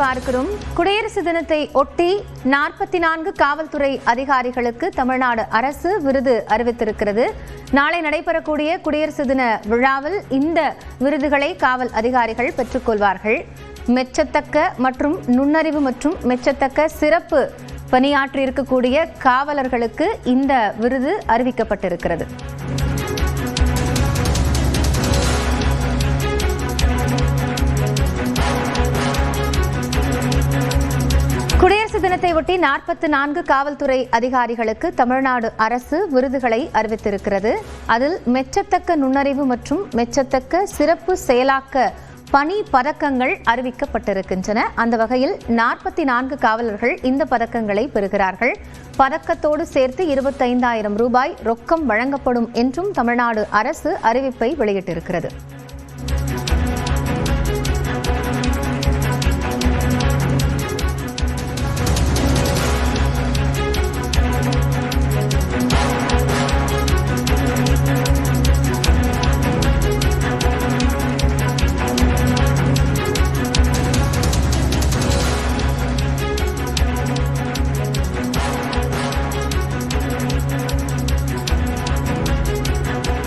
பார்க்கிறோம். குடியரசு தினத்தை ஒட்டி 44 காவல்துறை அதிகாரிகளுக்கு தமிழ்நாடு அரசு விருது அறிவித்திருக்கிறது. நாளை நடைபெறக்கூடிய குடியரசு தின விழாவில் இந்த விருதுகளை காவல் அதிகாரிகள் பெற்றுக்கொள்வார்கள். மெச்சத்தக்க மற்றும் நுண்ணறிவு மற்றும் மெச்சத்தக்க சிறப்பு பணியாற்றியிருக்கக்கூடிய காவலர்களுக்கு இந்த விருது அறிவிக்கப்பட்டிருக்கிறது. குடியரசு தினத்தை ஒட்டி 44 காவல்துறை அதிகாரிகளுக்கு தமிழ்நாடு அரசு விருதுகளை அறிவித்திருக்கிறது. அதில் மெச்சத்தக்க நுண்ணறிவு மற்றும் மெச்சத்தக்க சிறப்பு செயலாக்க பணி பதக்கங்கள் அறிவிக்கப்பட்டிருக்கின்றன. அந்த வகையில் 44 காவலர்கள் இந்த பதக்கங்களை பெறுகிறார்கள். பதக்கத்தோடு சேர்த்து 25,000 ரூபாய் ரொக்கம் வழங்கப்படும் என்றும் தமிழ்நாடு அரசு அறிவிப்பை வெளியிட்டிருக்கிறது.